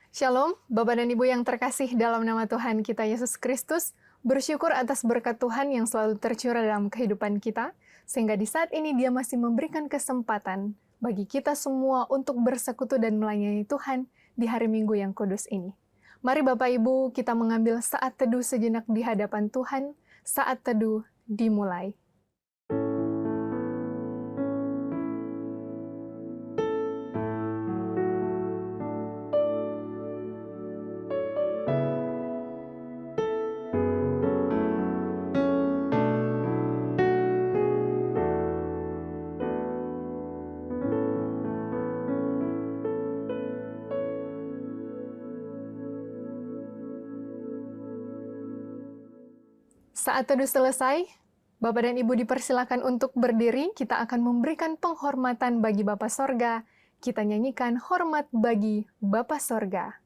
Shalom, Bapak dan Ibu yang terkasih dalam nama Tuhan kita Yesus Kristus. Bersyukur atas berkat Tuhan yang selalu tercurah dalam kehidupan kita, sehingga di saat ini Dia masih memberikan kesempatan bagi kita semua untuk bersekutu dan melayani Tuhan di hari Minggu yang kudus ini. Mari Bapak Ibu, kita mengambil saat teduh sejenak di hadapan Tuhan. Saat teduh dimulai. Saat teduh selesai, Bapak dan Ibu dipersilakan untuk berdiri. Kita akan memberikan penghormatan bagi Bapa Sorga. Kita nyanyikan hormat bagi Bapa Sorga.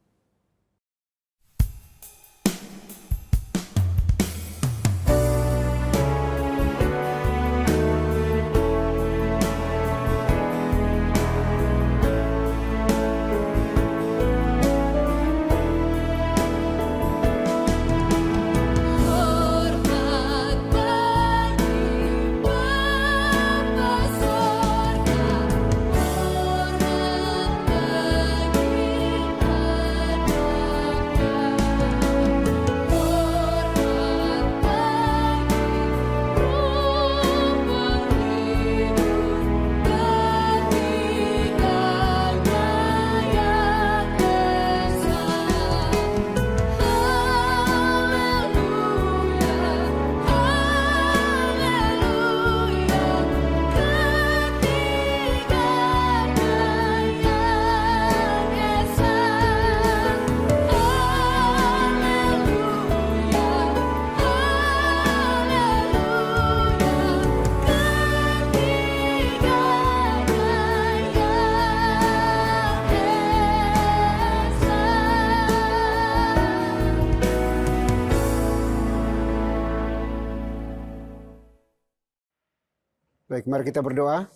Baik, mari kita berdoa.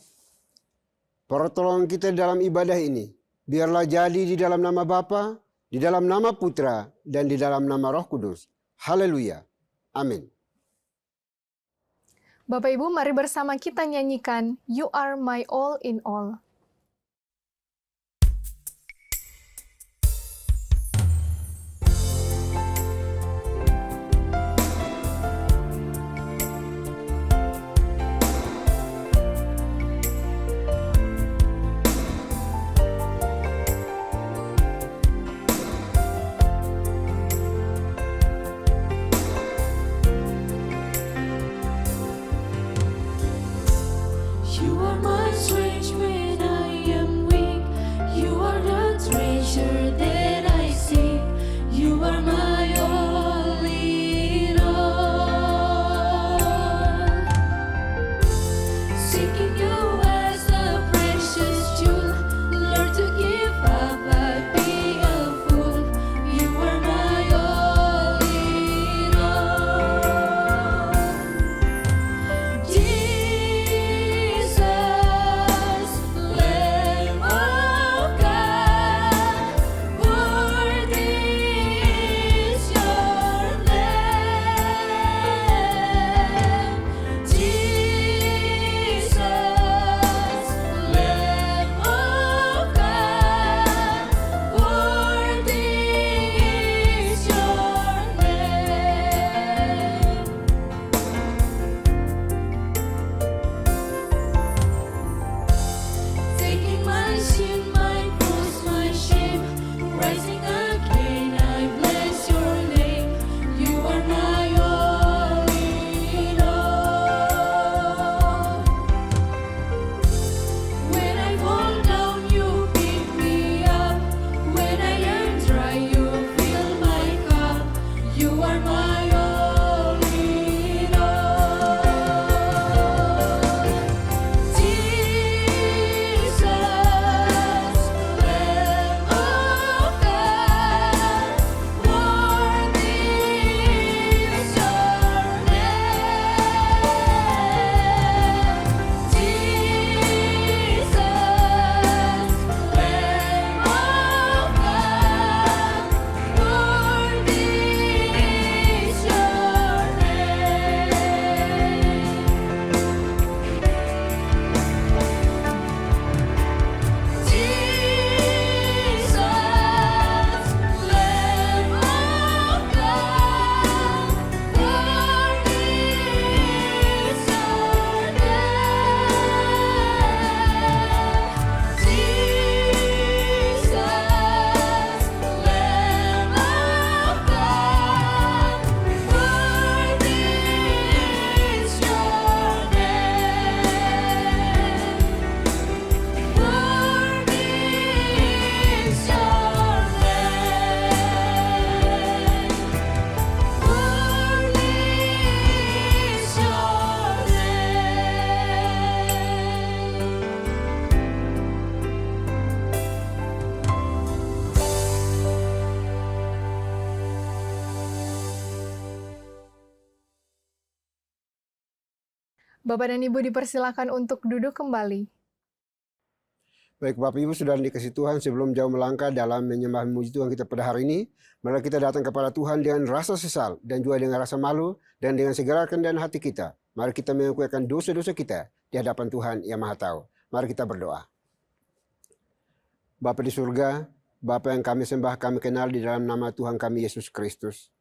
Pertolongan kita dalam ibadah ini, biarlah jadi di dalam nama Bapa, di dalam nama Putra, dan di dalam nama Roh Kudus. Haleluya. Amin. Bapak Ibu, mari bersama kita nyanyikan You Are My All in All. You are my strange wind Bapak dan Ibu dipersilakan untuk duduk kembali. Baik Bapak Ibu saudara dikasih Tuhan, sebelum jauh melangkah dalam menyembah memuji Tuhan kita pada hari ini, mari kita datang kepada Tuhan dengan rasa sesal dan juga dengan rasa malu dan dengan segala kerendahan hati kita. Mari kita mengakuikan dosa-dosa kita di hadapan Tuhan yang Maha Tahu. Mari kita berdoa. Bapa di surga, Bapa yang kami sembah, kami kenal di dalam nama Tuhan kami Yesus Kristus.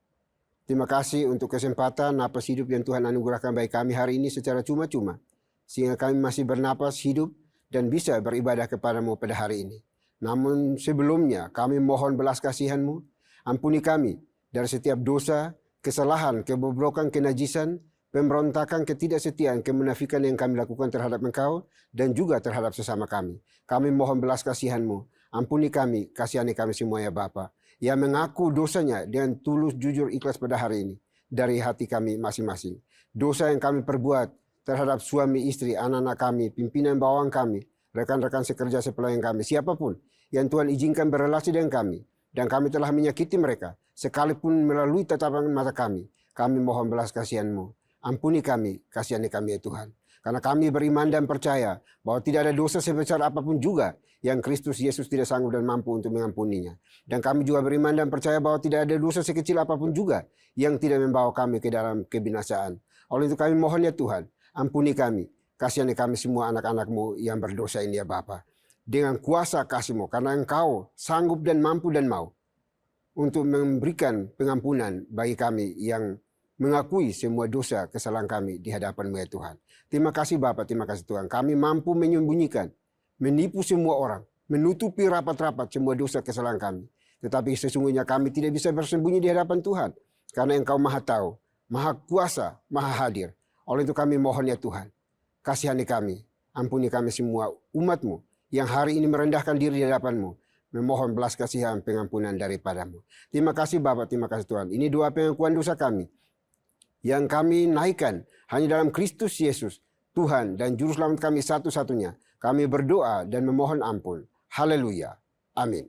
Terima kasih untuk kesempatan napas hidup yang Tuhan anugerahkan bagi kami hari ini secara cuma-cuma, sehingga kami masih bernapas hidup dan bisa beribadah kepadamu pada hari ini. Namun sebelumnya kami mohon belas kasihan-Mu, ampuni kami dari setiap dosa, kesalahan, kebobrokan, kenajisan, pemberontakan, ketidaksetiaan, kemunafikan yang kami lakukan terhadap Engkau dan juga terhadap sesama kami. Kami mohon belas kasihan-Mu, ampuni kami, kasihani kami semua ya Bapa, yang mengaku dosanya dengan tulus, jujur, ikhlas pada hari ini dari hati kami masing-masing. Dosa yang kami perbuat terhadap suami, istri, anak-anak kami, pimpinan bawang kami, rekan-rekan sekerja sepelayan kami, siapapun yang Tuhan izinkan berrelasi dengan kami, dan kami telah menyakiti mereka, sekalipun melalui tatapan mata kami mohon belas kasihan-Mu. Ampuni kami, kasihani kami ya Tuhan. Karena kami beriman dan percaya bahwa tidak ada dosa sebesar apapun juga yang Kristus Yesus tidak sanggup dan mampu untuk mengampuninya. Dan kami juga beriman dan percaya bahwa tidak ada dosa sekecil apapun juga yang tidak membawa kami ke dalam kebinasaan. Oleh itu kami mohon ya Tuhan, ampuni kami, kasihani kami semua anak-anak-Mu yang berdosa ini ya Bapa. Dengan kuasa kasih-Mu, karena Engkau sanggup dan mampu dan mau untuk memberikan pengampunan bagi kami yang mengakui semua dosa kesalahan kami di hadapan-Mu ya Tuhan. Terima kasih Bapa, terima kasih Tuhan. Kami mampu menyembunyikan, menipu semua orang, menutupi rapat-rapat semua dosa kesalahan kami. Tetapi sesungguhnya kami tidak bisa bersembunyi di hadapan Tuhan, karena Engkau Maha Tahu, Maha Kuasa, Maha Hadir. Oleh itu kami mohon ya Tuhan, kasihani kami, ampuni kami semua umat-Mu yang hari ini merendahkan diri di hadapan-Mu, memohon belas kasihan pengampunan daripada-Mu. Terima kasih Bapa, terima kasih Tuhan. Ini doa pengakuan dosa kami yang kami naikkan hanya dalam Kristus Yesus, Tuhan dan Juru Selamat kami satu-satunya. Kami berdoa dan memohon ampun. Haleluya. Amin.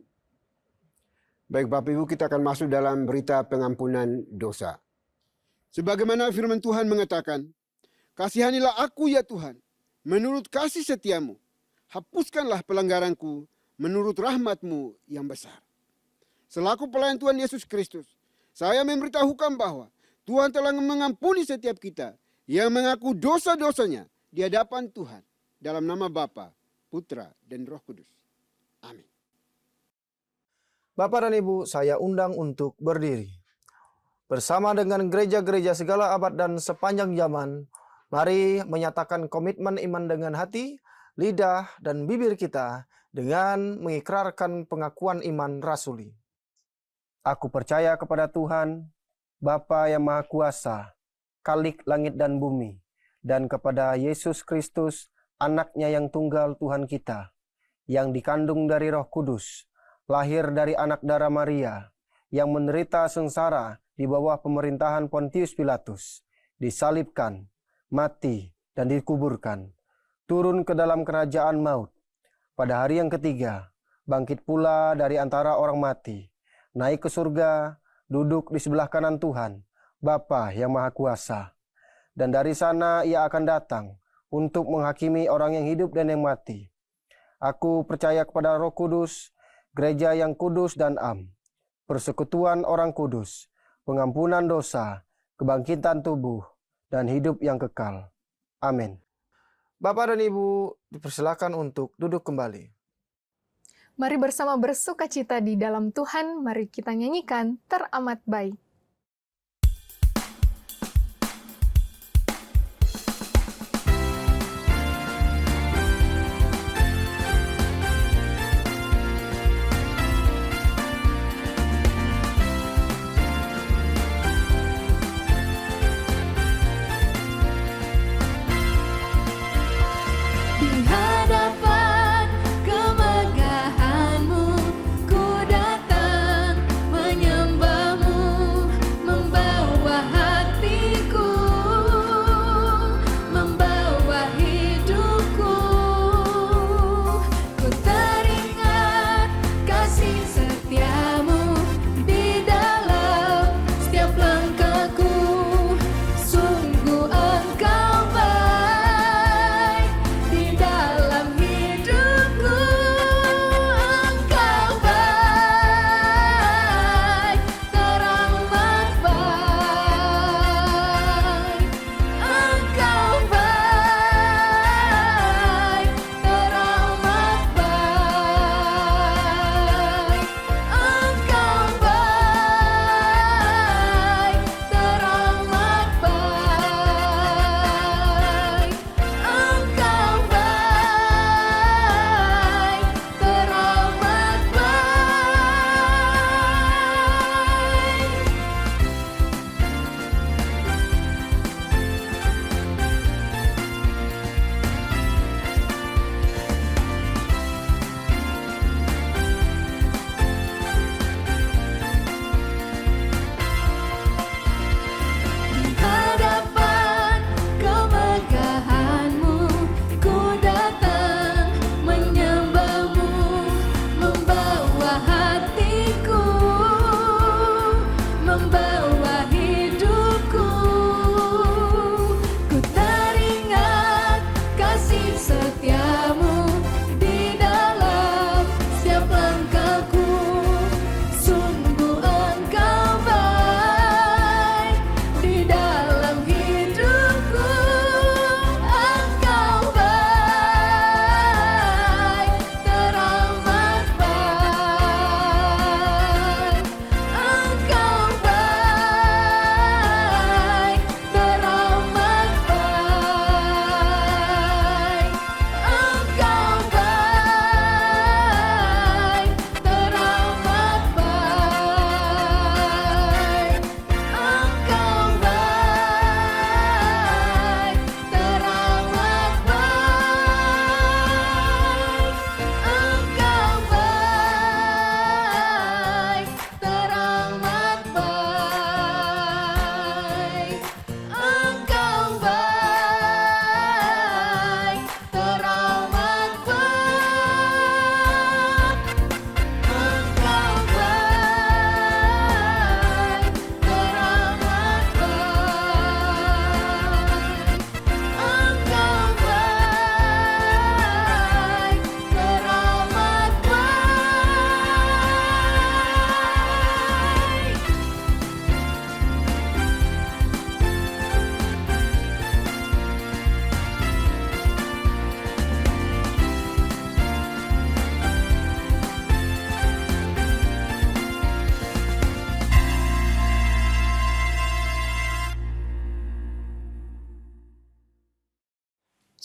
Baik Bapak Ibu, kita akan masuk dalam berita pengampunan dosa. Sebagaimana firman Tuhan mengatakan, kasihanilah aku ya Tuhan, menurut kasih setiamu. Hapuskanlah pelanggaranku, menurut rahmat-Mu yang besar. Selaku pelayan Tuhan Yesus Kristus, saya memberitahukan bahwa Tuhan telah mengampuni setiap kita yang mengaku dosa-dosanya di hadapan Tuhan. Dalam nama Bapa, Putra, dan Roh Kudus. Amin. Bapak dan Ibu, saya undang untuk berdiri. Bersama dengan gereja-gereja segala abad dan sepanjang zaman, mari menyatakan komitmen iman dengan hati, lidah, dan bibir kita dengan mengikrarkan pengakuan iman rasuli. Aku percaya kepada Tuhan, Bapa yang Maha Kuasa, Khalik langit dan bumi, dan kepada Yesus Kristus, Anak-Nya yang tunggal Tuhan kita, yang dikandung dari Roh Kudus, lahir dari anak darah Maria, yang menderita sengsara di bawah pemerintahan Pontius Pilatus, disalibkan, mati, dan dikuburkan, turun ke dalam kerajaan maut. Pada hari yang ketiga, bangkit pula dari antara orang mati, naik ke surga, duduk di sebelah kanan Tuhan, Bapa yang Maha Kuasa. Dan dari sana ia akan datang untuk menghakimi orang yang hidup dan yang mati. Aku percaya kepada Roh Kudus, gereja yang kudus dan am, persekutuan orang kudus, pengampunan dosa, kebangkitan tubuh, dan hidup yang kekal. Amin. Bapak dan Ibu dipersilakan untuk duduk kembali. Mari bersama bersukacita di dalam Tuhan, mari kita nyanyikan Teramat Baik. Di hadapan kemegahan-Mu, ku datang menyembah-Mu.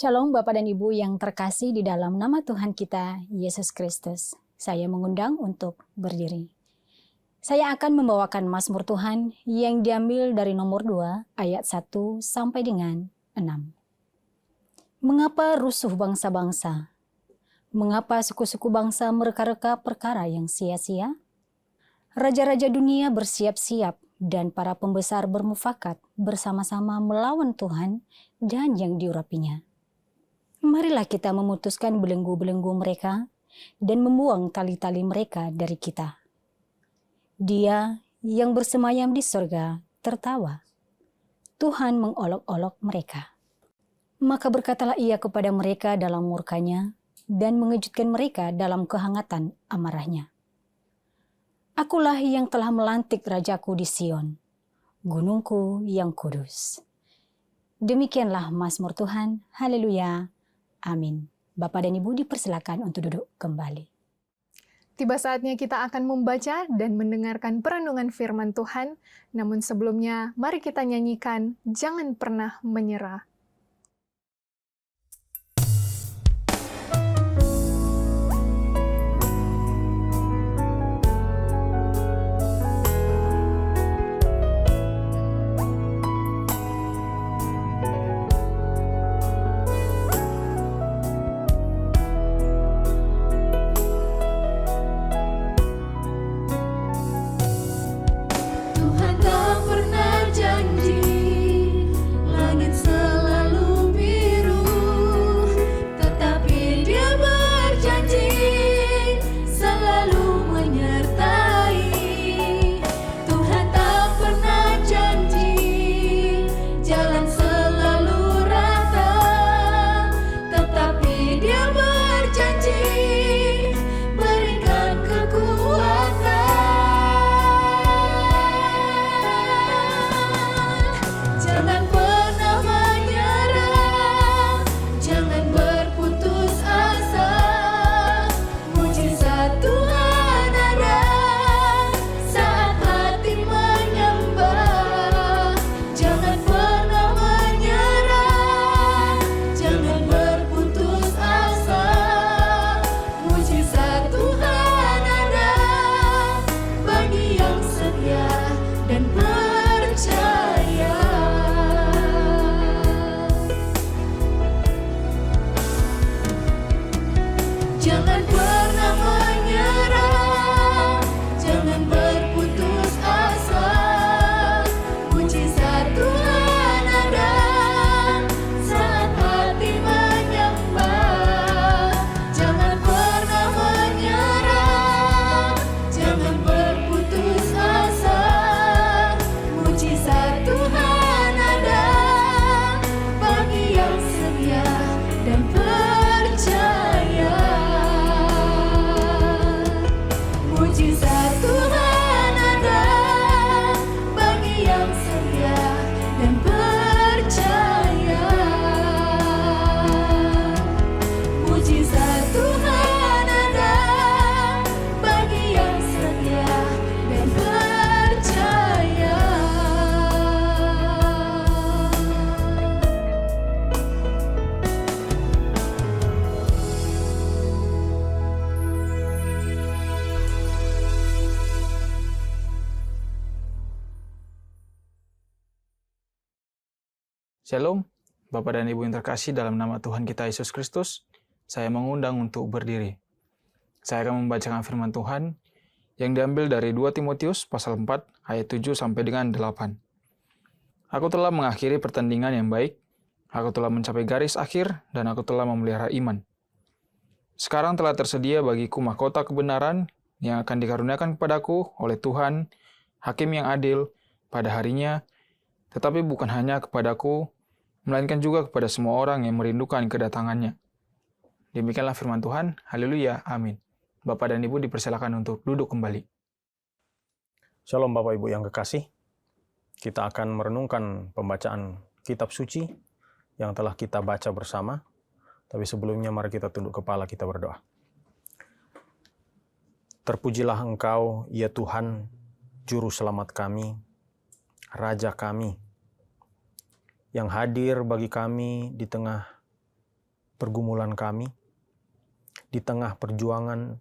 Shalom Bapak dan Ibu yang terkasih di dalam nama Tuhan kita, Yesus Kristus. Saya mengundang untuk berdiri. Saya akan membawakan Mazmur Tuhan yang diambil dari nomor 2 ayat 1 sampai dengan 6. Mengapa rusuh bangsa-bangsa? Mengapa suku-suku bangsa mereka-reka perkara yang sia-sia? Raja-raja dunia bersiap-siap dan para pembesar bermufakat bersama-sama melawan Tuhan dan yang diurapinya. Marilah kita memutuskan belenggu-belenggu mereka dan membuang tali-tali mereka dari kita. Dia yang bersemayam di sorga tertawa. Tuhan mengolok-olok mereka. Maka berkatalah ia kepada mereka dalam murkanya dan mengejutkan mereka dalam kehangatan amarahnya. Akulah yang telah melantik rajaku di Sion, gunungku yang kudus. Demikianlah Mazmur Tuhan. Haleluya. Amin. Bapak dan Ibu dipersilakan untuk duduk kembali. Tiba saatnya kita akan membaca dan mendengarkan perenungan firman Tuhan. Namun sebelumnya, mari kita nyanyikan Jangan Pernah Menyerah. Tuhan tak pernah janji langit selalu biru, tetapi Dia berjanji selalu menyertai. Tuhan tak pernah janji jalan selalu rata, tetapi Dia berjanji berikan kekuatan. Jangan pernah menyerah, jangan berputus asa. Mujizat Tuhan ada saat hati menyembah. Jangan pernah menyerah, jangan berputus asa. Mujizat Tuhan ada bagi yang setia dan percaya. Jangan pernah menyerah, jangan berputus asa. Mujizat Tuhan ada saat hati menyembah. Jangan pernah menyerah, jangan berputus asa. Mujizat Tuhan ada bagi yang setia dan percaya. Mujizat Tuhan ada bagi yang setia dan percaya. Mujizat Tuhan ada bagi yang setia dan percaya. Shalom, Bapak dan Ibu yang terkasih dalam nama Tuhan kita Yesus Kristus, saya mengundang untuk berdiri. Saya akan membacakan firman Tuhan yang diambil dari 2 Timotius pasal 4 ayat 7 sampai dengan 8. Aku telah mengakhiri pertandingan yang baik, aku telah mencapai garis akhir, dan aku telah memelihara iman. Sekarang telah tersedia bagiku mahkota kebenaran yang akan dikaruniakan kepadaku oleh Tuhan, Hakim yang adil, pada harinya, tetapi bukan hanya kepadaku, melainkan juga kepada semua orang yang merindukan kedatangannya. Demikianlah firman Tuhan. Haleluya. Amin. Bapak dan Ibu dipersilakan untuk duduk kembali. Shalom Bapak Ibu yang kekasih. Kita akan merenungkan pembacaan kitab suci yang telah kita baca bersama. Tapi sebelumnya mari kita tunduk kepala, kita berdoa. Terpujilah Engkau, ya Tuhan, Juru Selamat kami, Raja kami, yang hadir bagi kami di tengah pergumulan kami, di tengah perjuangan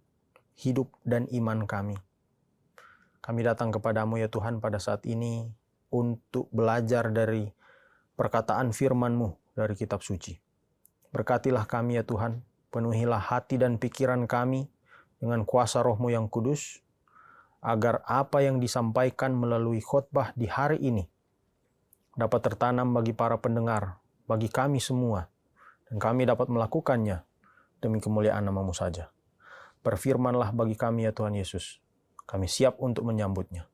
hidup dan iman kami. Kami datang kepadamu ya Tuhan pada saat ini untuk belajar dari perkataan firman-Mu dari kitab suci. Berkatilah kami ya Tuhan, penuhilah hati dan pikiran kami dengan kuasa Roh-Mu yang kudus, agar apa yang disampaikan melalui khotbah di hari ini dapat tertanam bagi para pendengar, bagi kami semua, dan kami dapat melakukannya demi kemuliaan nama-Mu saja. Berfirmanlah bagi kami ya Tuhan Yesus, kami siap untuk menyambutnya.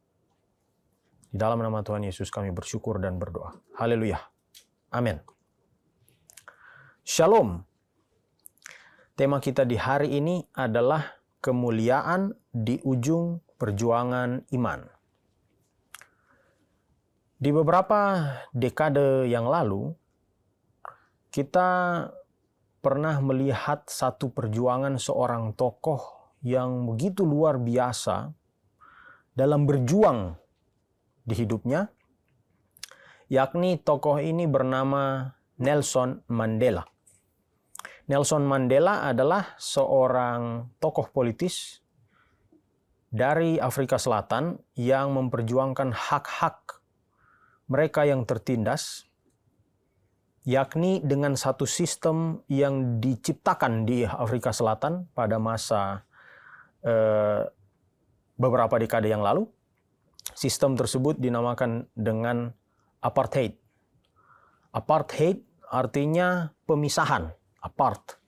Di dalam nama Tuhan Yesus kami bersyukur dan berdoa. Haleluya. Amin. Shalom. Tema kita di hari ini adalah kemuliaan di ujung perjuangan iman. Di beberapa dekade yang lalu, kita pernah melihat satu perjuangan seorang tokoh yang begitu luar biasa dalam berjuang di hidupnya, yakni tokoh ini bernama Nelson Mandela. Nelson Mandela adalah seorang tokoh politis dari Afrika Selatan yang memperjuangkan hak-hak mereka yang tertindas, yakni dengan satu sistem yang diciptakan di Afrika Selatan pada masa beberapa dekade yang lalu. Sistem tersebut dinamakan dengan apartheid. Apartheid artinya pemisahan, apart.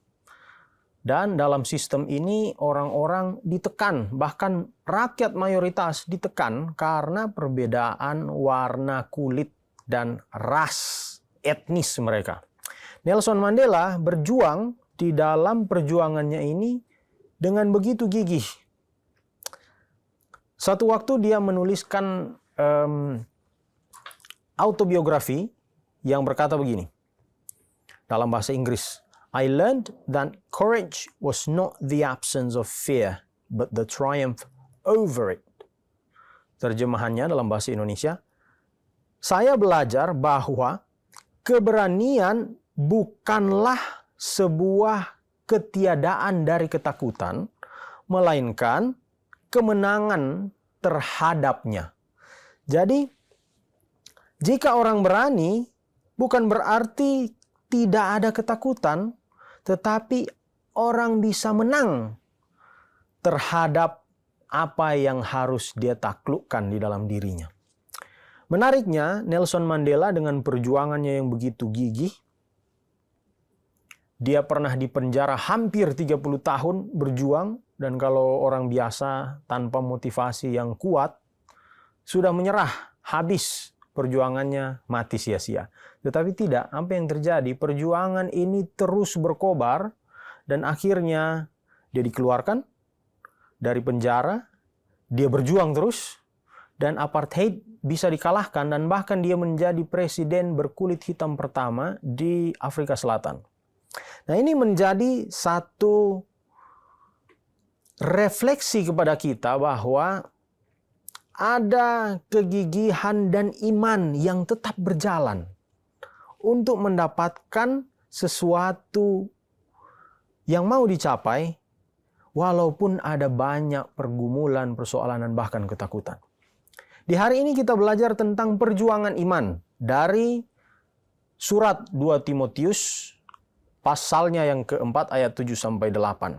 Dan dalam sistem ini orang-orang ditekan, bahkan rakyat mayoritas ditekan karena perbedaan warna kulit dan ras etnis mereka. Nelson Mandela berjuang di dalam perjuangannya ini dengan begitu gigih. Satu waktu dia menuliskan autobiografi yang berkata begini, dalam bahasa Inggris, I learned that courage was not the absence of fear, but the triumph over it. Terjemahannya dalam bahasa Indonesia, saya belajar bahwa keberanian bukanlah sebuah ketiadaan dari ketakutan, melainkan kemenangan terhadapnya. Jadi, jika orang berani, bukan berarti tidak ada ketakutan, tetapi orang bisa menang terhadap apa yang harus dia taklukkan di dalam dirinya. Menariknya, Nelson Mandela dengan perjuangannya yang begitu gigih, dia pernah dipenjara hampir 30 tahun berjuang, dan kalau orang biasa tanpa motivasi yang kuat, sudah menyerah, habis perjuangannya, mati sia-sia. Tetapi tidak, apa yang terjadi? Perjuangan ini terus berkobar, dan akhirnya dia dikeluarkan dari penjara, dia berjuang terus, dan apartheid bisa dikalahkan, dan bahkan dia menjadi presiden berkulit hitam pertama di Afrika Selatan. Nah, ini menjadi satu refleksi kepada kita bahwa ada kegigihan dan iman yang tetap berjalan untuk mendapatkan sesuatu yang mau dicapai, walaupun ada banyak pergumulan, persoalan, dan bahkan ketakutan. Di hari ini kita belajar tentang perjuangan iman dari surat 2 Timotius pasalnya yang keempat ayat 7-8.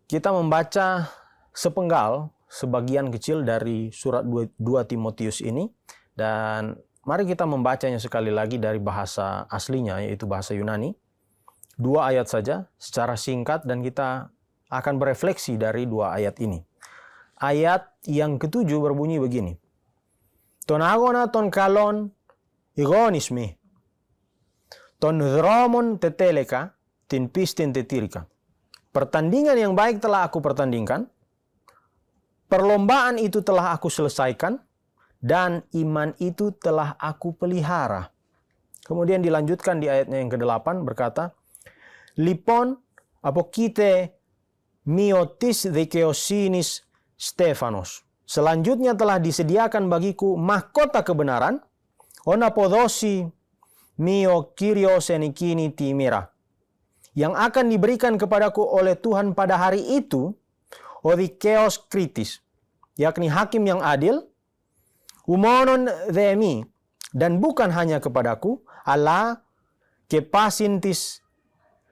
Kita membaca sepenggal, sebagian kecil dari surat 2 Timotius ini, dan mari kita membacanya sekali lagi dari bahasa aslinya, yaitu bahasa Yunani. 2 ayat saja secara singkat, dan kita akan berefleksi dari 2 ayat ini. Ayat yang ke-7 berbunyi begini. Ton agona ton kalon igonismi. Ton dromon teteleka tin pistin tetirika. Pertandingan yang baik telah aku pertandingkan. Perlombaan itu telah aku selesaikan. Dan iman itu telah aku pelihara. Kemudian dilanjutkan di ayatnya yang ke-8 berkata, Lipon apokite miotis dekeosinis Stefanos. Selanjutnya telah disediakan bagiku mahkota kebenaran. Onapodosi mio kyrios enikini timira. yang akan diberikan kepadaku oleh Tuhan pada hari itu, odikeos kritis, yakni hakim yang adil, humonon themi, dan bukan hanya kepadaku, ala kepasintis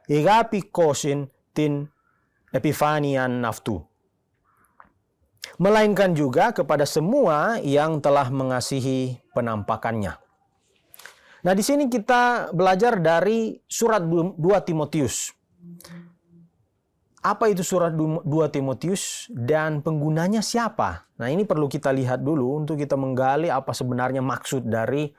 egapikosin tin epifanian naftu, melainkan juga kepada semua yang telah mengasihi penampakannya. Nah, di sini kita belajar dari surat 2 Timotius. Apa itu surat 2 Timotius dan penggunanya siapa? Nah, ini perlu kita lihat dulu untuk kita menggali apa sebenarnya maksud dari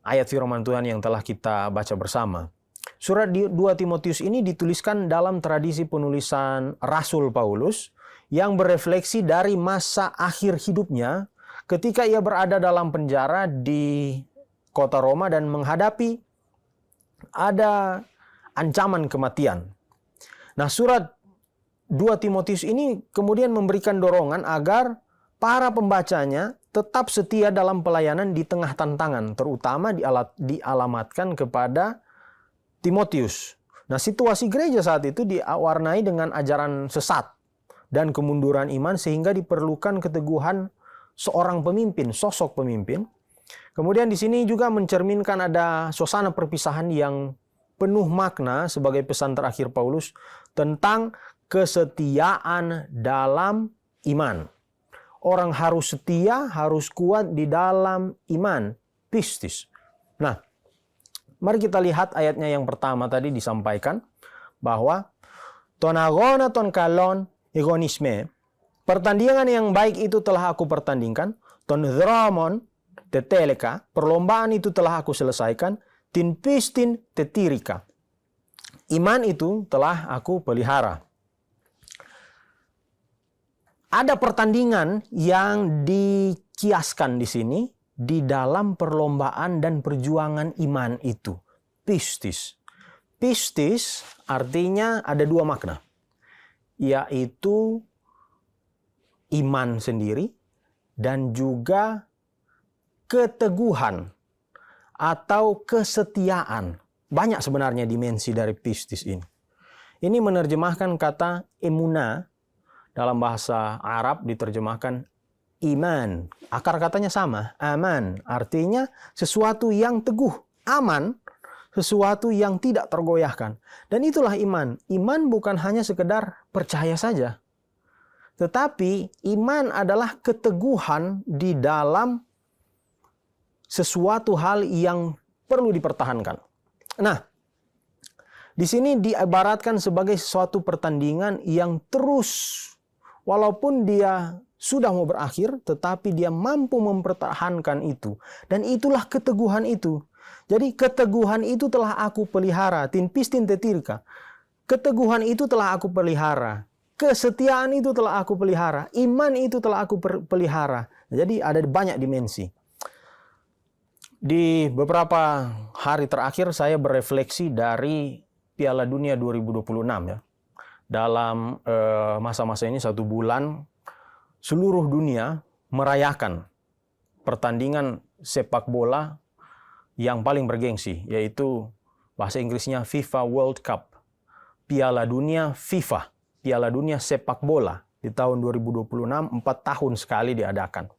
ayat firman Tuhan yang telah kita baca bersama. Surat 2 Timotius ini dituliskan dalam tradisi penulisan Rasul Paulus yang berefleksi dari masa akhir hidupnya ketika ia berada dalam penjara di kota Roma dan menghadapi ada ancaman kematian. Nah, surat 2 Timotius ini kemudian memberikan dorongan agar para pembacanya tetap setia dalam pelayanan di tengah tantangan, terutama dialamatkan kepada Timotius. Nah, situasi gereja saat itu diwarnai dengan ajaran sesat dan kemunduran iman sehingga diperlukan keteguhan seorang pemimpin, sosok pemimpin. Kemudian di sini juga mencerminkan ada suasana perpisahan yang penuh makna sebagai pesan terakhir Paulus tentang kesetiaan dalam iman. Orang harus setia, harus kuat di dalam iman, pistis. Nah, mari kita lihat ayatnya yang pertama tadi disampaikan bahwa ton agona ton kalon egonisme, pertandingan yang baik itu telah aku pertandingkan, ton dramon teteleka, perlombaan itu telah aku selesaikan, tin pistin tetirika, iman itu telah aku pelihara. Ada pertandingan yang dikiaskan di sini di dalam perlombaan dan perjuangan iman itu. Pistis. Pistis artinya ada dua makna, yaitu iman sendiri dan juga keteguhan atau kesetiaan. Banyak sebenarnya dimensi dari pistis ini. Ini menerjemahkan kata emuna, dalam bahasa Arab diterjemahkan iman. Akar katanya sama, aman. Artinya sesuatu yang teguh, aman, sesuatu yang tidak tergoyahkan. Dan itulah iman. Iman bukan hanya sekedar percaya saja. Tetapi iman adalah keteguhan di dalam sesuatu hal yang perlu dipertahankan. Nah, di sini diibaratkan sebagai suatu pertandingan yang terus, walaupun dia sudah mau berakhir, tetapi dia mampu mempertahankan itu. Dan itulah keteguhan itu. Jadi keteguhan itu telah aku pelihara. Tin pistin tetirka. Keteguhan itu telah aku pelihara. Kesetiaan itu telah aku pelihara. Iman itu telah aku pelihara. Jadi ada banyak dimensi. Di beberapa hari terakhir saya berefleksi dari Piala Dunia 2026 ya. Dalam masa-masa ini 1 bulan seluruh dunia merayakan pertandingan sepak bola yang paling bergengsi, yaitu bahasa Inggrisnya FIFA World Cup. Piala Dunia FIFA, Piala Dunia sepak bola di tahun 2026, 4 tahun sekali diadakan.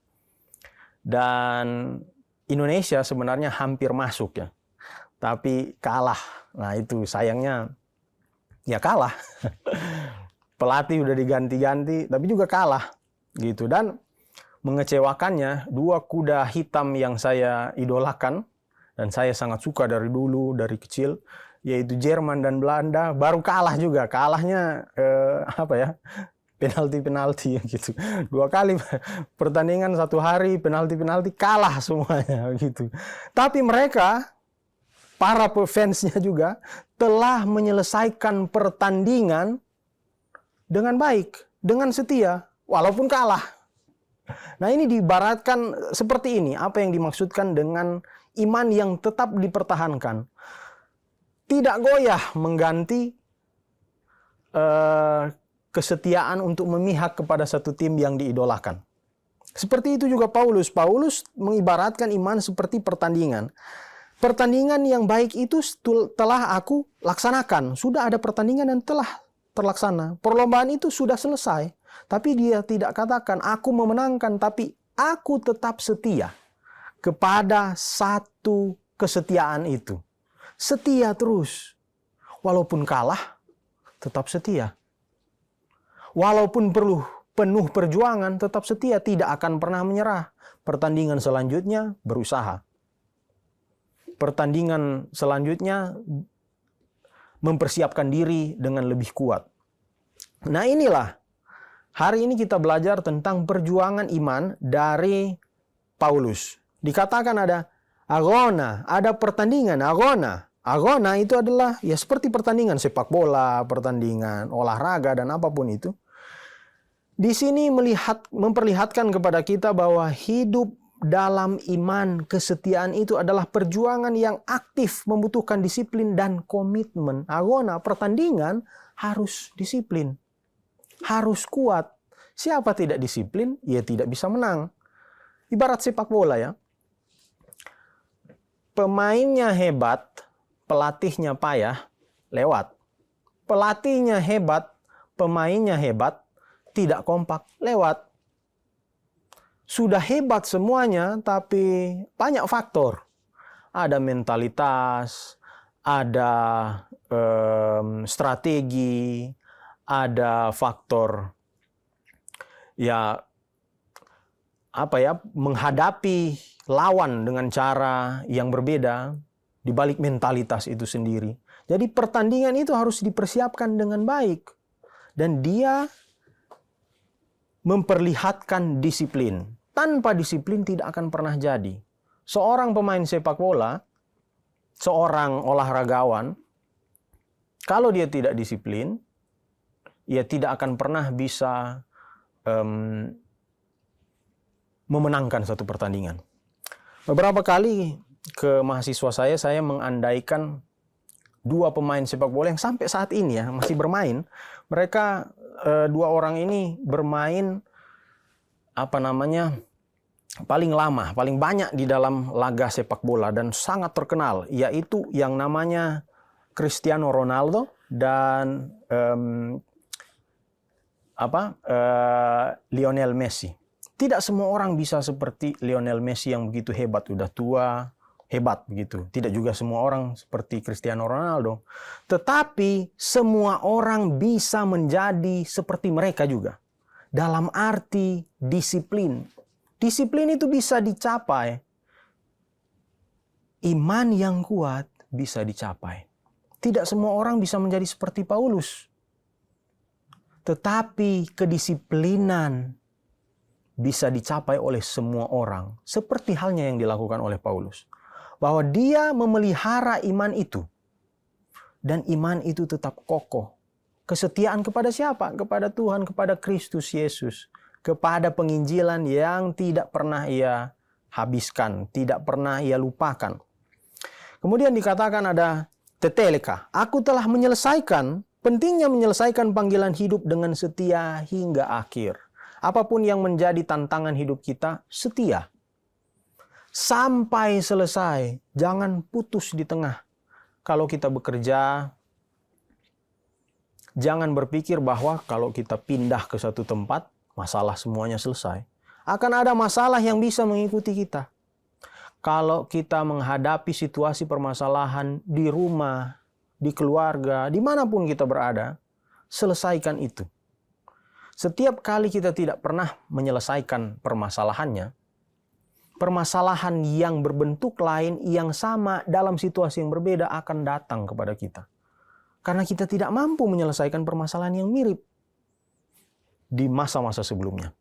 Dan Indonesia sebenarnya hampir masuk ya, tapi kalah. Nah itu sayangnya ya kalah. Pelatih udah diganti-ganti, tapi juga kalah gitu. Dan mengecewakannya 2 kuda hitam yang saya idolakan dan saya sangat suka dari dulu, dari kecil, yaitu Jerman dan Belanda, baru kalah juga. Kalahnya penalti gitu. 2 kali pertandingan 1 hari penalti kalah semuanya gitu. Tapi mereka, para fansnya juga telah menyelesaikan pertandingan dengan baik, dengan setia, walaupun kalah. Nah ini diibaratkan seperti ini, apa yang dimaksudkan dengan iman yang tetap dipertahankan. Tidak goyah mengganti kesetiaan untuk memihak kepada satu tim yang diidolakan. Seperti itu juga Paulus. Paulus mengibaratkan iman seperti pertandingan. pertandingan yang baik itu telah aku laksanakan. Sudah ada pertandingan yang telah terlaksana. Perlombaan itu sudah selesai. Tapi dia tidak katakan, aku memenangkan, tapi aku tetap setia kepada satu kesetiaan itu. Setia terus. Walaupun kalah, tetap setia. Walaupun perlu penuh perjuangan, tetap setia, tidak akan pernah menyerah. Pertandingan selanjutnya berusaha. Pertandingan selanjutnya mempersiapkan diri dengan lebih kuat. Nah inilah, hari ini kita belajar tentang perjuangan iman dari Paulus. Dikatakan ada agona, ada pertandingan, agona. Agona itu adalah ya seperti pertandingan sepak bola, pertandingan olahraga dan apapun itu. Di sini memperlihatkan kepada kita bahwa hidup dalam iman kesetiaan itu adalah perjuangan yang aktif, membutuhkan disiplin dan komitmen. Agona, pertandingan harus disiplin, harus kuat. Siapa tidak disiplin, ia tidak bisa menang. Ibarat sepak bola ya. Pemainnya hebat, pelatihnya payah, lewat. Pelatihnya hebat, pemainnya hebat, tidak kompak, lewat. Sudah hebat semuanya, tapi banyak faktor. Ada mentalitas, ada strategi, ada faktor ya menghadapi lawan dengan cara yang berbeda di balik mentalitas itu sendiri. Jadi pertandingan itu harus dipersiapkan dengan baik. Dan dia memperlihatkan disiplin. Tanpa disiplin tidak akan pernah jadi. Seorang pemain sepak bola, seorang olahragawan, kalau dia tidak disiplin, ia tidak akan pernah bisa memenangkan satu pertandingan. Beberapa kali ke mahasiswa saya mengandaikan dua pemain sepak bola yang sampai saat ini ya masih bermain. Mereka dua orang ini bermain paling lama, paling banyak di dalam laga sepak bola dan sangat terkenal, yaitu yang namanya Cristiano Ronaldo dan Lionel Messi. Tidak semua orang bisa seperti Lionel Messi yang begitu hebat, udah tua, hebat begitu. Tidak juga semua orang seperti Cristiano Ronaldo. Tetapi semua orang bisa menjadi seperti mereka juga. Dalam arti disiplin. Disiplin itu bisa dicapai. Iman yang kuat bisa dicapai. Tidak semua orang bisa menjadi seperti Paulus. Tetapi kedisiplinan bisa dicapai oleh semua orang. Seperti halnya yang dilakukan oleh Paulus. Bahwa dia memelihara iman itu. Dan iman itu tetap kokoh. Kesetiaan kepada siapa? Kepada Tuhan, kepada Kristus Yesus. Kepada penginjilan yang tidak pernah ia habiskan. Tidak pernah ia lupakan. Kemudian dikatakan ada teteleka. Aku telah menyelesaikan, pentingnya menyelesaikan panggilan hidup dengan setia hingga akhir. Apapun yang menjadi tantangan hidup kita, setia. Sampai selesai, jangan putus di tengah. Kalau kita bekerja, jangan berpikir bahwa kalau kita pindah ke satu tempat, masalah semuanya selesai. Akan ada masalah yang bisa mengikuti kita. Kalau kita menghadapi situasi permasalahan di rumah, di keluarga, dimanapun kita berada, selesaikan itu. Setiap kali kita tidak pernah menyelesaikan permasalahannya, permasalahan yang berbentuk lain yang sama dalam situasi yang berbeda akan datang kepada kita. Karena kita tidak mampu menyelesaikan permasalahan yang mirip di masa-masa sebelumnya.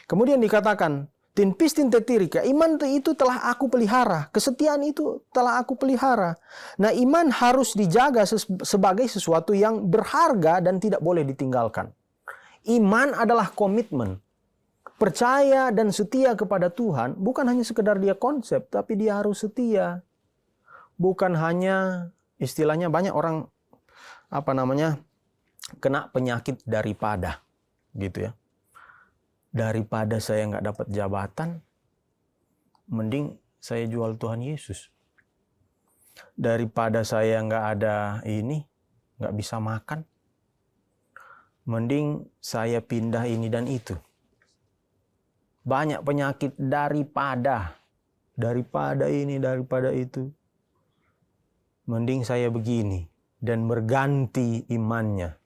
Kemudian dikatakan, tin pistin tetirika, iman itu telah aku pelihara, kesetiaan itu telah aku pelihara. Nah, iman harus dijaga sebagai sesuatu yang berharga dan tidak boleh ditinggalkan. Iman adalah komitmen. Percaya dan setia kepada Tuhan bukan hanya sekedar dia konsep, tapi dia harus setia. Bukan hanya istilahnya banyak orang kena penyakit daripada gitu ya. Daripada saya nggak dapat jabatan, mending saya jual Tuhan Yesus. daripada saya nggak ada ini, nggak bisa makan, mending saya pindah ini dan itu. Banyak penyakit daripada ini, daripada itu. Mending saya begini dan berganti imannya.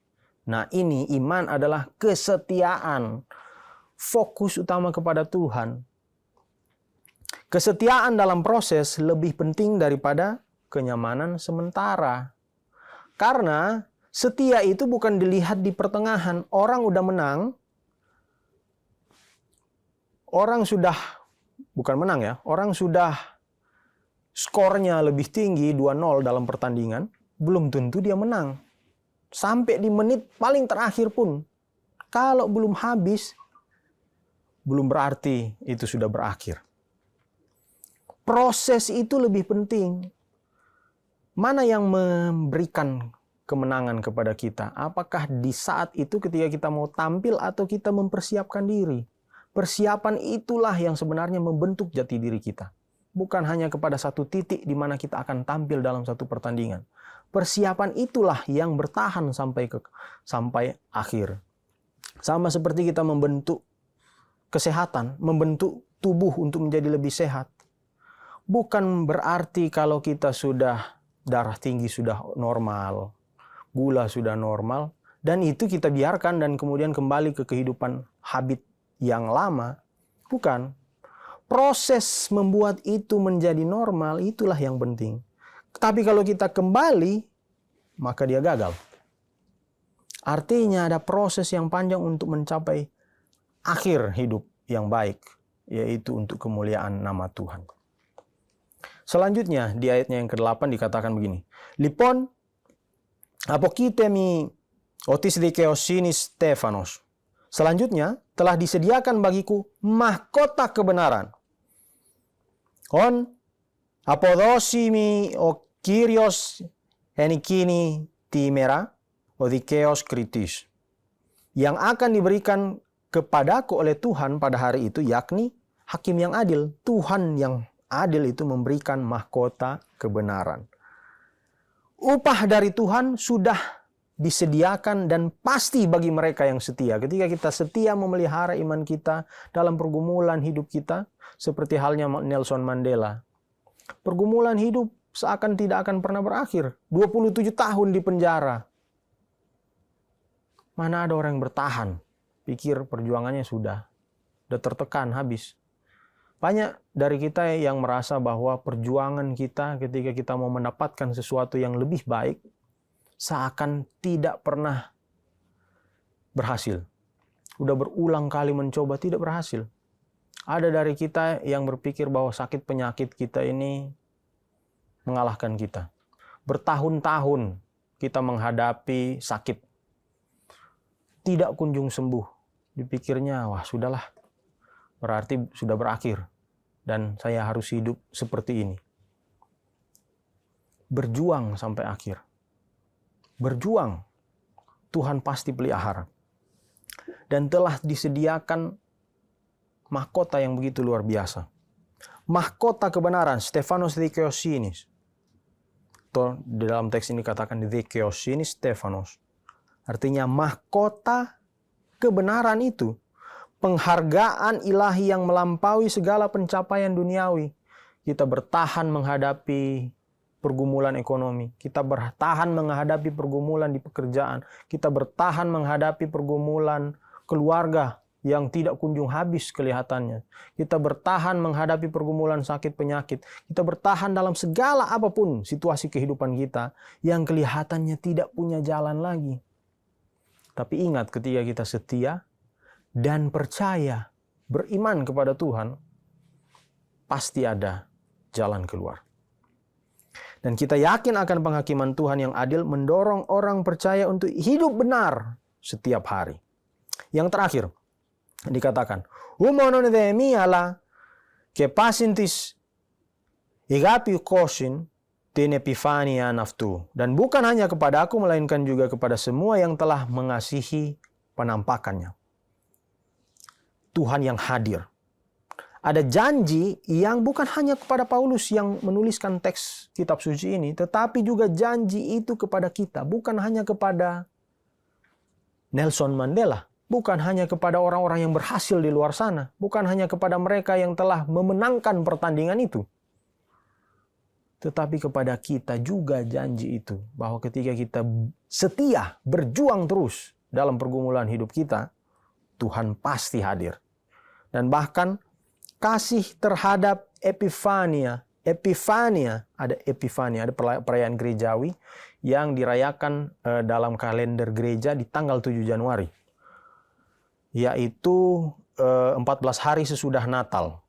Nah, ini iman adalah kesetiaan. Fokus utama kepada Tuhan. Kesetiaan dalam proses lebih penting daripada kenyamanan sementara. Karena setia itu bukan dilihat di pertengahan. Orang udah menang. Orang sudah, bukan menang ya, orang sudah skornya lebih tinggi 2-0 dalam pertandingan, belum tentu dia menang. Sampai di menit paling terakhir pun, kalau belum habis, belum berarti itu sudah berakhir. Proses itu lebih penting. Mana yang memberikan kemenangan kepada kita? Apakah di saat itu ketika kita mau tampil atau kita mempersiapkan diri? Persiapan itulah yang sebenarnya membentuk jati diri kita. Bukan hanya kepada satu titik di mana kita akan tampil dalam satu pertandingan. Persiapan itulah yang bertahan sampai akhir. Sama seperti kita membentuk kesehatan, membentuk tubuh untuk menjadi lebih sehat. Bukan berarti kalau kita sudah darah tinggi sudah normal, gula sudah normal, dan itu kita biarkan dan kemudian kembali ke kehidupan habit yang lama. Bukan. Proses membuat itu menjadi normal, itulah yang penting. Tapi kalau kita kembali, maka dia gagal. Artinya ada proses yang panjang untuk mencapai akhir hidup yang baik, yaitu untuk kemuliaan nama Tuhan. Selanjutnya di ayatnya yang ke-8 dikatakan begini. Lipon, apokitemi otis dikeosini Stefanos. Selanjutnya, telah disediakan bagiku mahkota kebenaran. On apodosimi o Kyrios enikini timera o dikeos kritis. Yang akan diberikan kepadaku oleh Tuhan pada hari itu, yakni hakim yang adil. Tuhan yang adil itu memberikan mahkota kebenaran. Upah dari Tuhan sudah disediakan dan pasti bagi mereka yang setia. Ketika kita setia memelihara iman kita dalam pergumulan hidup kita, seperti halnya Nelson Mandela. Pergumulan hidup seakan tidak akan pernah berakhir. 27 tahun di penjara. Mana ada orang yang bertahan? Pikir perjuangannya sudah tertekan, habis. Banyak dari kita yang merasa bahwa perjuangan kita ketika kita mau mendapatkan sesuatu yang lebih baik, seakan tidak pernah berhasil. Udah berulang kali mencoba, tidak berhasil. Ada dari kita yang berpikir bahwa sakit penyakit kita ini mengalahkan kita. Bertahun-tahun kita menghadapi sakit. Tidak kunjung sembuh. Dipikirnya, wah sudahlah. Berarti sudah berakhir. Dan saya harus hidup seperti ini. Berjuang sampai akhir. Berjuang, Tuhan pasti pelihara. Dan telah disediakan mahkota yang begitu luar biasa. Mahkota kebenaran, Stefanos Dikeosinis. Di dalam teks ini katakan Dikeosinis Stefanos. Artinya mahkota kebenaran itu. Penghargaan ilahi yang melampaui segala pencapaian duniawi. Kita bertahan menghadapi pergumulan ekonomi. Kita bertahan menghadapi pergumulan di pekerjaan. Kita bertahan menghadapi pergumulan keluarga yang tidak kunjung habis kelihatannya. Kita bertahan menghadapi pergumulan sakit penyakit. Kita bertahan dalam segala apapun situasi kehidupan kita yang kelihatannya tidak punya jalan lagi. Tapi ingat, ketika kita setia dan percaya, beriman kepada Tuhan, pasti ada jalan keluar. Dan kita yakin akan penghakiman Tuhan yang adil mendorong orang percaya untuk hidup benar setiap hari. Yang terakhir, dikatakan, Umonon demi ala ke pasintis igapi kosin ten epifania naftu. Dan bukan hanya kepada aku, melainkan juga kepada semua yang telah mengasihi penampakannya. Tuhan yang hadir. ada janji yang bukan hanya kepada Paulus yang menuliskan teks kitab suci ini, tetapi juga janji itu kepada kita, bukan hanya kepada Nelson Mandela, bukan hanya kepada orang-orang yang berhasil di luar sana, bukan hanya kepada mereka yang telah memenangkan pertandingan itu, tetapi kepada kita juga janji itu, bahwa ketika kita setia, berjuang terus dalam pergumulan hidup kita, Tuhan pasti hadir. Dan bahkan kasih terhadap Epifania, ada perayaan gerejawi yang dirayakan dalam kalender gereja di tanggal 7 Januari. Yaitu 14 hari sesudah Natal.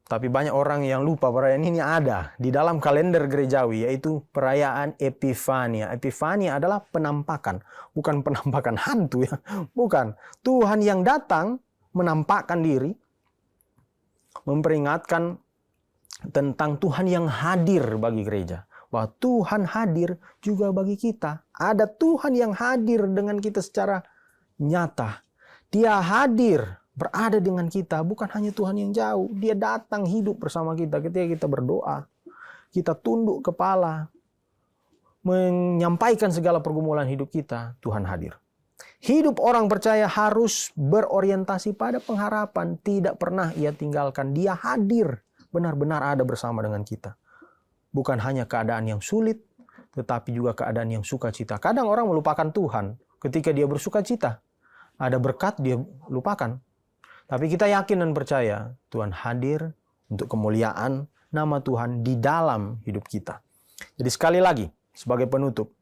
Tapi banyak orang yang lupa perayaan ini ada di dalam kalender gerejawi, yaitu perayaan Epifania. Epifania adalah penampakan, bukan penampakan hantu ya. Bukan. Tuhan yang datang menampakkan diri, memperingatkan tentang Tuhan yang hadir bagi gereja. Bahwa Tuhan hadir juga bagi kita. Ada Tuhan yang hadir dengan kita secara nyata. Dia hadir, berada dengan kita, bukan hanya Tuhan yang jauh. Dia datang hidup bersama kita ketika kita berdoa. Kita tunduk kepala, menyampaikan segala pergumulan hidup kita, Tuhan hadir. Hidup orang percaya harus berorientasi pada pengharapan. Tidak pernah ia tinggalkan. Dia hadir, benar-benar ada bersama dengan kita. Bukan hanya keadaan yang sulit, tetapi juga keadaan yang sukacita. Kadang orang melupakan Tuhan ketika dia bersukacita. Ada berkat dia lupakan. Tapi kita yakin dan percaya Tuhan hadir untuk kemuliaan nama Tuhan di dalam hidup kita. Jadi sekali lagi sebagai penutup,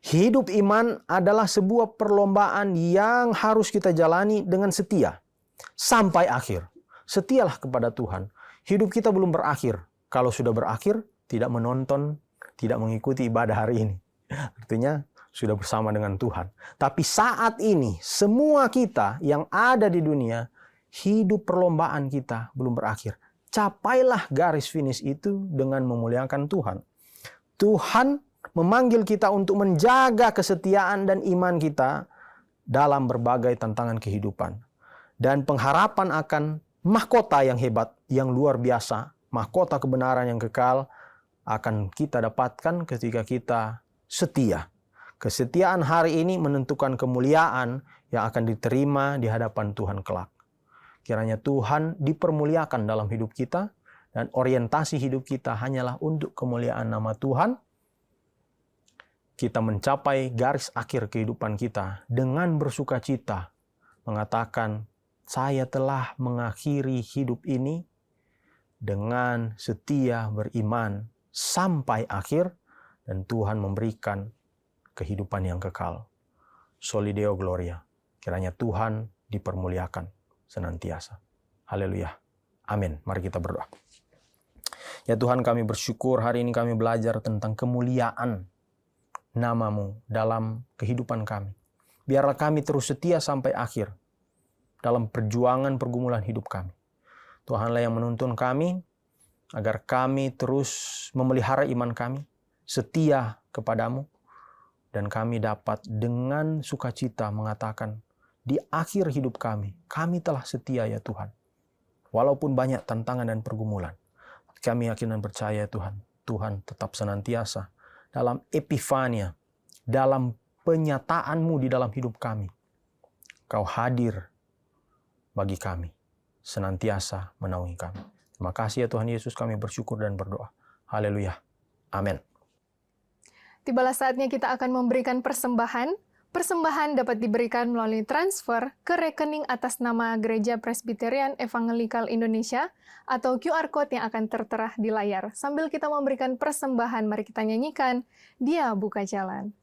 hidup iman adalah sebuah perlombaan yang harus kita jalani dengan setia sampai akhir. Setialah kepada Tuhan. Hidup kita belum berakhir. Kalau sudah berakhir, tidak menonton, tidak mengikuti ibadah hari ini. Artinya sudah bersama dengan Tuhan. Tapi saat ini semua kita yang ada di dunia, hidup perlombaan kita belum berakhir. Capailah garis finish itu dengan memuliakan Tuhan. Tuhan memanggil kita untuk menjaga kesetiaan dan iman kita dalam berbagai tantangan kehidupan. Dan pengharapan akan mahkota yang hebat, yang luar biasa, mahkota kebenaran yang kekal akan kita dapatkan ketika kita setia. Kesetiaan hari ini menentukan kemuliaan yang akan diterima di hadapan Tuhan kelak. Kiranya Tuhan dipermuliakan dalam hidup kita dan orientasi hidup kita hanyalah untuk kemuliaan nama Tuhan. Kita mencapai garis akhir kehidupan kita dengan bersukacita, mengatakan, saya telah mengakhiri hidup ini dengan setia beriman sampai akhir, dan Tuhan memberikan kehidupan yang kekal. Soli Deo Gloria. Kiranya Tuhan dipermuliakan senantiasa. Haleluya. Amin. Mari kita berdoa. Ya Tuhan, kami bersyukur hari ini kami belajar tentang kemuliaan nama-Mu dalam kehidupan kami. Biarlah kami terus setia sampai akhir dalam perjuangan pergumulan hidup kami. Tuhanlah yang menuntun kami agar kami terus memelihara iman kami, setia kepadamu, dan kami dapat dengan sukacita mengatakan, di akhir hidup kami telah setia ya Tuhan. Walaupun banyak tantangan dan pergumulan, kami yakin dan percaya Tuhan, Tuhan tetap senantiasa dalam epifania, dalam penyataan-Mu di dalam hidup kami. Kau hadir bagi kami, senantiasa menaungi kami. Terima kasih ya Tuhan Yesus, kami bersyukur dan berdoa. Haleluya. Amin. Tibalah saatnya kita akan memberikan persembahan. Persembahan dapat diberikan melalui transfer ke rekening atas nama Gereja Presbyterian Evangelikal Indonesia atau QR Code yang akan tertera di layar. Sambil kita memberikan persembahan, mari kita nyanyikan Dia Buka Jalan.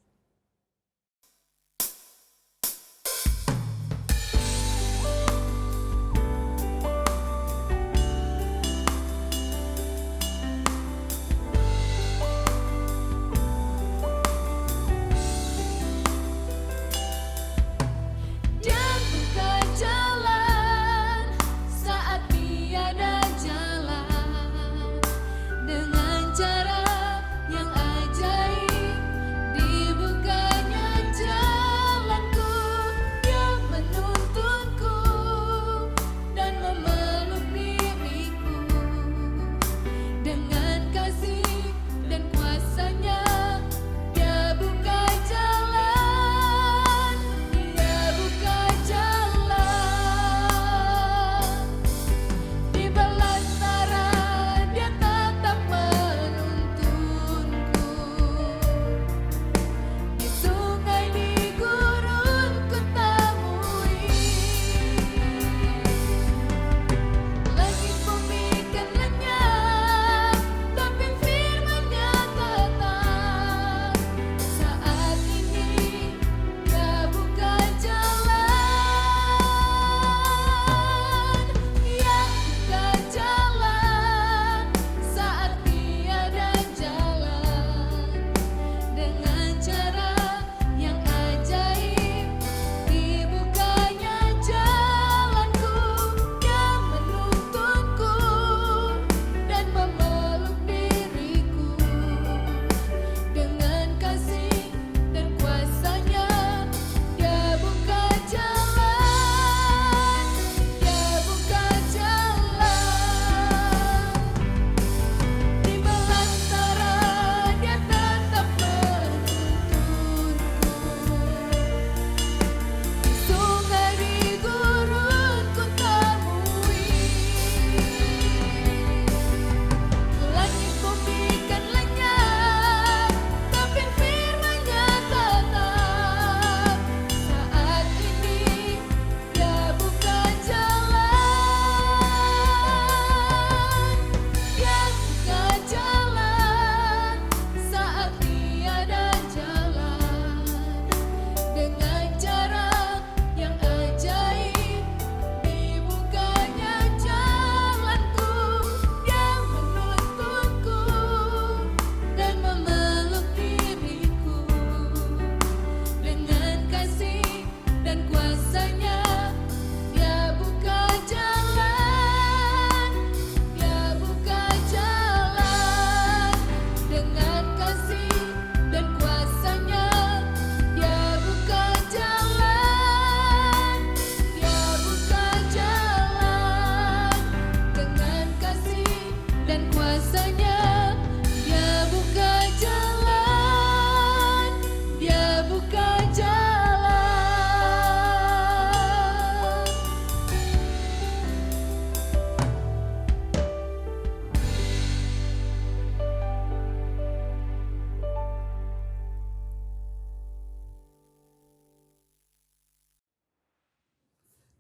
Dengan cara yang ajaib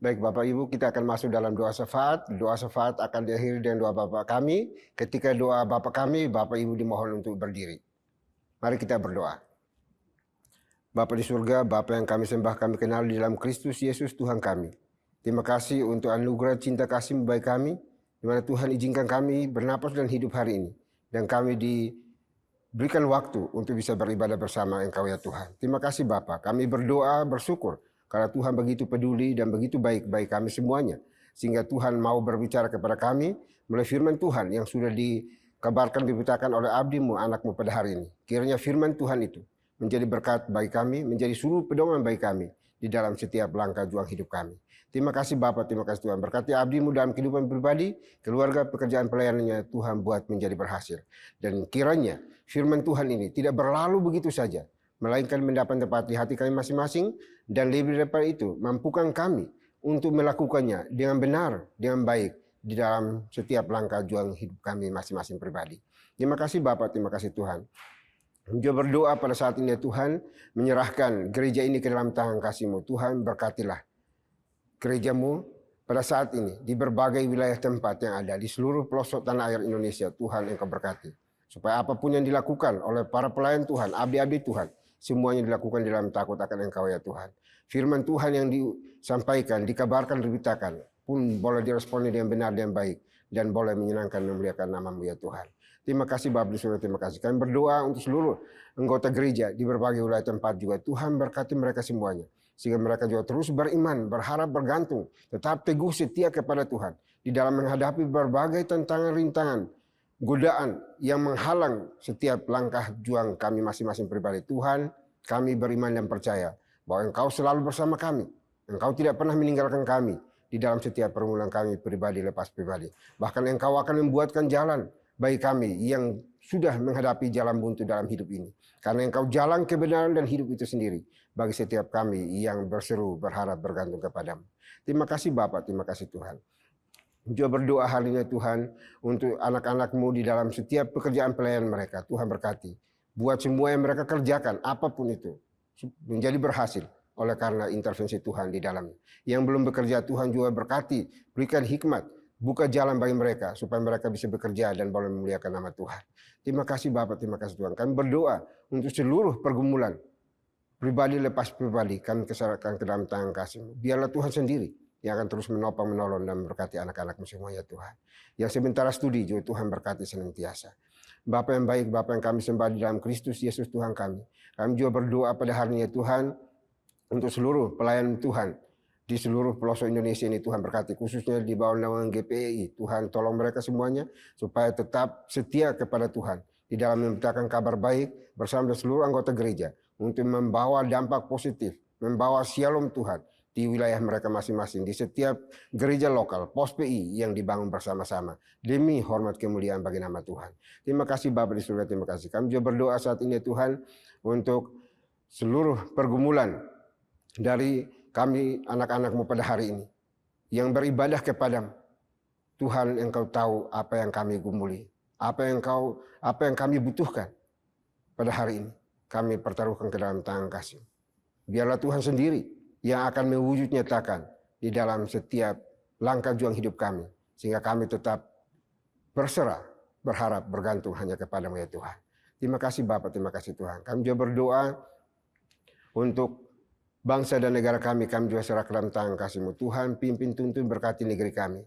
Baik Bapak Ibu, kita akan masuk dalam doa syafaat. Doa syafaat akan diakhiri dengan doa Bapak kami. Ketika doa Bapak kami, Bapak Ibu dimohon untuk berdiri. Mari kita berdoa. Bapa di surga, Bapa yang kami sembah, kami kenal di dalam Kristus Yesus Tuhan kami. Terima kasih untuk anugerah cinta kasih baik kami, di mana Tuhan izinkan kami bernapas dan hidup hari ini. Dan kami diberikan waktu untuk bisa beribadah bersama Engkau ya Tuhan. Terima kasih Bapa, kami berdoa, bersyukur, karena Tuhan begitu peduli dan begitu baik bagi kami semuanya. Sehingga Tuhan mau berbicara kepada kami melalui firman Tuhan yang sudah dikabarkan, diberitakan oleh abdi-Mu, anak-Mu pada hari ini. Kiranya firman Tuhan itu menjadi berkat bagi kami, menjadi suluh pedoman bagi kami di dalam setiap langkah juang hidup kami. Terima kasih Bapa, terima kasih Tuhan. Berkati abdi-Mu dalam kehidupan pribadi, keluarga, pekerjaan pelayanannya, Tuhan buat menjadi berhasil. Dan kiranya firman Tuhan ini tidak berlalu begitu saja, melainkan mendapat tempat di hati kami masing-masing, dan lebih daripada itu, mampukan kami untuk melakukannya dengan benar, dengan baik, di dalam setiap langkah juang hidup kami masing-masing pribadi. Terima kasih Bapa, terima kasih Tuhan. Juga berdoa pada saat ini ya Tuhan, menyerahkan gereja ini ke dalam tangan kasih-Mu. Tuhan berkatilah gereja-Mu pada saat ini di berbagai wilayah tempat yang ada di seluruh pelosok tanah air Indonesia. Tuhan Engkau berkati. Supaya apapun yang dilakukan oleh para pelayan Tuhan, abdi-abdi Tuhan, semuanya dilakukan di dalam takut akan Engkau ya Tuhan. Firman Tuhan yang disampaikan, dikabarkan, diberitakan pun boleh diresponi dengan benar dan baik, dan boleh menyenangkan dan memuliakan nama-Mu ya Tuhan. Terima kasih Bapa di surga, terima kasih. Kami berdoa untuk seluruh anggota gereja di berbagai wilayah tempat juga. Tuhan berkati mereka semuanya. Sehingga mereka juga terus beriman, berharap, bergantung, tetap teguh setia kepada Tuhan. Di dalam menghadapi berbagai tantangan, rintangan, godaan yang menghalang setiap langkah juang kami masing-masing pribadi. Tuhan, kami beriman dan percaya bahwa Engkau selalu bersama kami. Engkau tidak pernah meninggalkan kami di dalam setiap permulaan kami pribadi lepas pribadi. Bahkan Engkau akan membuatkan jalan bagi kami yang sudah menghadapi jalan buntu dalam hidup ini. Karena Engkau jalan kebenaran dan hidup itu sendiri bagi setiap kami yang berseru, berharap, bergantung kepadamu. Terima kasih Bapak, terima kasih Tuhan. Juga berdoa hari ini Tuhan untuk anak-anak-Mu di dalam setiap pekerjaan pelayanan mereka. Tuhan berkati. Buat semua yang mereka kerjakan, apapun itu, menjadi berhasil oleh karena intervensi Tuhan di dalamnya. Yang belum bekerja Tuhan juga berkati, berikan hikmat, buka jalan bagi mereka supaya mereka bisa bekerja dan boleh memuliakan nama Tuhan. Terima kasih Bapak, terima kasih Tuhan. Kami berdoa untuk seluruh pergumulan pribadi lepas pribadi, kami keserahkan ke dalam tangan kasih-Mu. Biarlah Tuhan sendiri yang akan terus menopang, menolong dan memberkati anak-anak-Mu semuanya Tuhan. Yang sementara studi juga Tuhan berkati senantiasa. Bapa yang baik, Bapa yang kami sembah di dalam Kristus Yesus Tuhan kami. Kami juga berdoa pada hari ini Tuhan untuk seluruh pelayan Tuhan di seluruh pelosok Indonesia ini. Tuhan berkati, khususnya di bawah naungan GPI. Tuhan tolong mereka semuanya supaya tetap setia kepada Tuhan di dalam memberitakan kabar baik bersama seluruh anggota gereja untuk membawa dampak positif, membawa shalom Tuhan di wilayah mereka masing-masing, di setiap gereja lokal, pos PI yang dibangun bersama-sama demi hormat kemuliaan bagi nama Tuhan. Terima kasih Bapa di surga, terima kasih. Kami juga berdoa saat ini Tuhan untuk seluruh pergumulan dari kami anak-anak-Mu pada hari ini yang beribadah kepadamu. Tuhan, Engkau tahu apa yang kami gumuli, apa yang kami butuhkan pada hari ini. Kami pertaruhkan ke dalam tangan kasih. Biarlah Tuhan sendiri yang akan mewujud nyatakan di dalam setiap langkah juang hidup kami, sehingga kami tetap berserah, berharap, bergantung hanya kepada-Mu ya Tuhan. Terima kasih Bapak, terima kasih Tuhan. Kami juga berdoa untuk bangsa dan negara kami juga serah ke dalam tangan kasih-Mu. Tuhan, pimpin, tuntun, berkati negeri kami.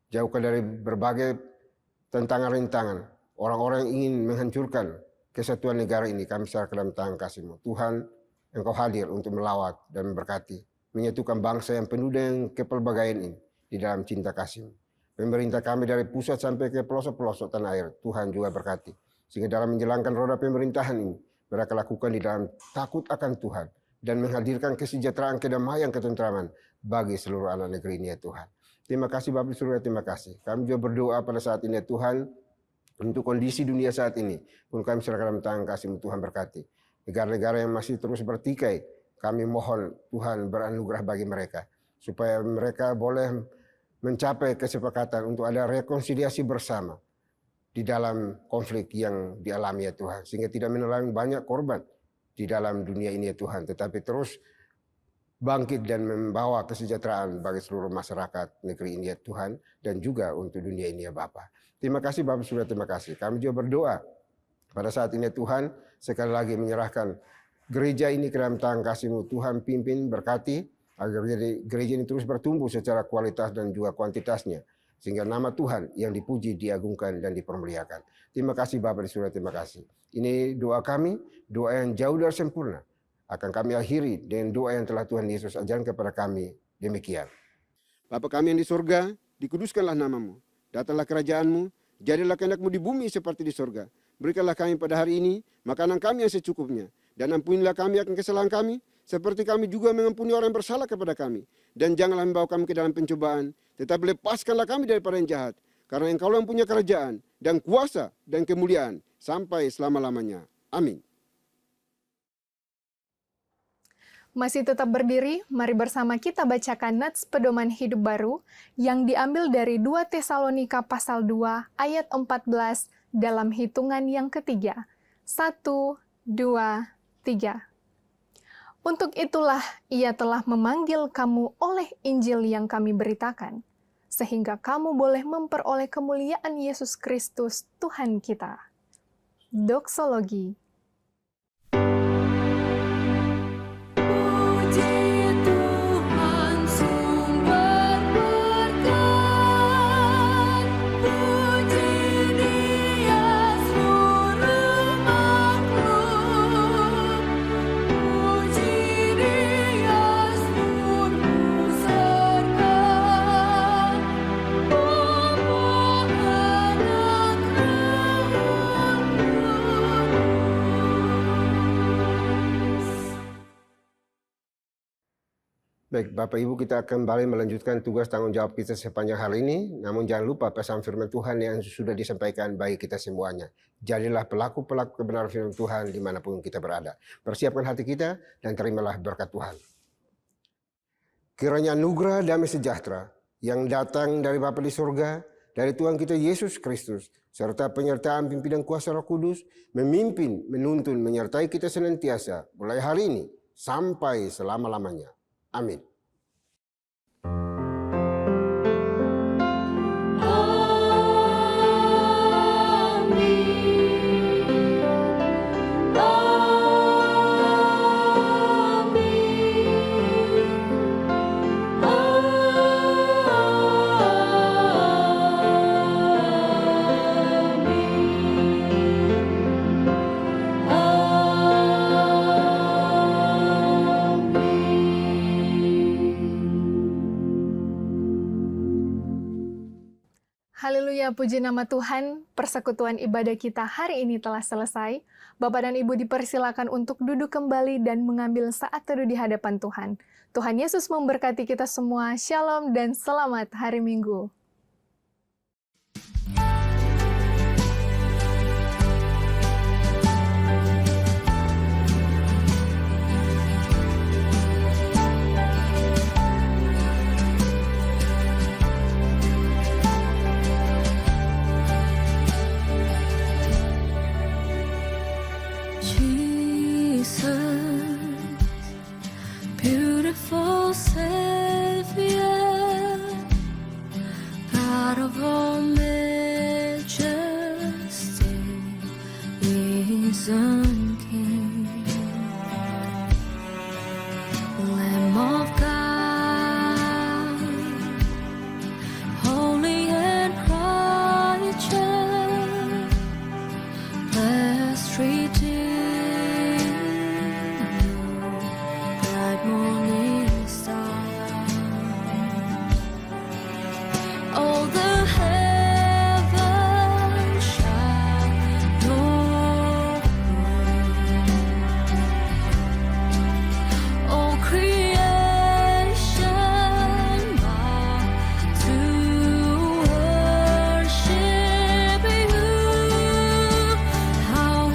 Jauhkan dari berbagai tantangan rintangan, orang-orang yang ingin menghancurkan kesatuan negara ini, kami serah ke dalam tangan kasih-Mu. Tuhan, Engkau hadir untuk melawat dan memberkati, menyatukan bangsa yang penuh dengan kepelbagaian ini di dalam cinta kasih-Mu. Pemerintah kami dari pusat sampai ke pelosok-pelosok tanah air, Tuhan juga berkati. Sehingga dalam menjalankan roda pemerintahan ini, mereka lakukan di dalam takut akan Tuhan dan menghadirkan kesejahteraan, kedamaian, ketentraman bagi seluruh anak negeri ini ya Tuhan. Terima kasih Bapa di surga, terima kasih. Kami juga berdoa pada saat ini ya Tuhan, untuk kondisi dunia saat ini, pun kami serahkan dalam tangan kasih-Mu. Tuhan berkati. Negara-negara yang masih terus bertikai, kami mohon Tuhan beranugerah bagi mereka, supaya mereka boleh mencapai kesepakatan untuk ada rekonsiliasi bersama di dalam konflik yang dialami ya Tuhan. Sehingga tidak menelan banyak korban di dalam dunia ini ya Tuhan, tetapi terus bangkit dan membawa kesejahteraan bagi seluruh masyarakat negeri ini ya Tuhan, dan juga untuk dunia ini ya Bapa. Terima kasih Bapak Surya, terima kasih. Kami juga berdoa pada saat ini Tuhan, sekali lagi menyerahkan gereja ini ke dalam tangan kasih-Mu. Tuhan pimpin, berkati, agar gereja ini terus bertumbuh secara kualitas dan juga kuantitasnya. Sehingga nama Tuhan yang dipuji, diagungkan, dan dipermuliakan. Terima kasih Bapak di surga, terima kasih. Ini doa kami, doa yang jauh dari sempurna. Akan kami akhiri dengan doa yang telah Tuhan Yesus ajarkan kepada kami. Demikian. Bapa kami yang di surga, dikuduskanlah nama-Mu. Datanglah kerajaan-Mu, jadilah kehendak-Mu di bumi seperti di surga. Berikanlah kami pada hari ini makanan kami yang secukupnya. Dan ampunilah kami akan kesalahan kami, seperti kami juga mengampuni orang yang bersalah kepada kami. Dan janganlah membawa kami ke dalam pencobaan, tetapi lepaskanlah kami daripada yang jahat. Karena Engkau yang punya kerajaan, dan kuasa, dan kemuliaan, sampai selama-lamanya. Amin. Masih tetap berdiri, mari bersama kita bacakan nats pedoman hidup baru yang diambil dari 2 Tesalonika pasal 2 ayat 14 dalam hitungan yang ketiga. 1, 2, 3. Untuk itulah Ia telah memanggil kamu oleh Injil yang kami beritakan, sehingga kamu boleh memperoleh kemuliaan Yesus Kristus Tuhan kita. Doksologi. Baik, Bapak Ibu, kita kembali melanjutkan tugas tanggung jawab kita sepanjang hari ini. Namun jangan lupa pesan firman Tuhan yang sudah disampaikan bagi kita semuanya. Jadilah pelaku-pelaku kebenaran firman Tuhan dimanapun kita berada. Persiapkan hati kita dan terimalah berkat Tuhan. Kiranya anugerah damai sejahtera yang datang dari Bapa di surga, dari Tuhan kita Yesus Kristus, serta penyertaan pimpinan kuasa Roh Kudus, memimpin, menuntun, menyertai kita senantiasa, mulai hari ini sampai selama-lamanya. Amin. Haleluya, puji nama Tuhan. Persekutuan ibadah kita hari ini telah selesai. Bapak dan Ibu dipersilakan untuk duduk kembali dan mengambil saat teduh di hadapan Tuhan. Tuhan Yesus memberkati kita semua. Shalom dan selamat hari Minggu. Beautiful Savior, God of all majesty, risen King, Lamb of God, holy and righteous, blessed Redeemer. Morning star, all the heavens shall know, all creation bow to worship you. How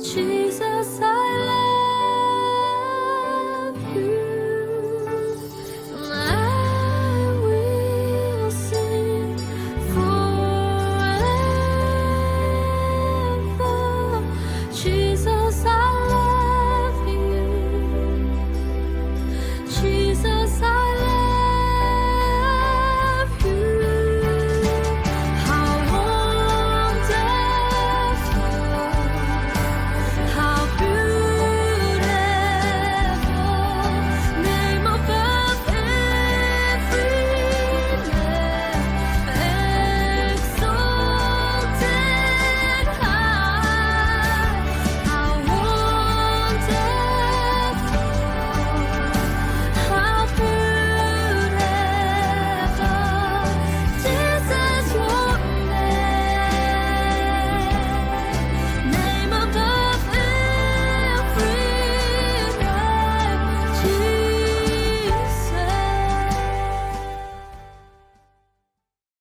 去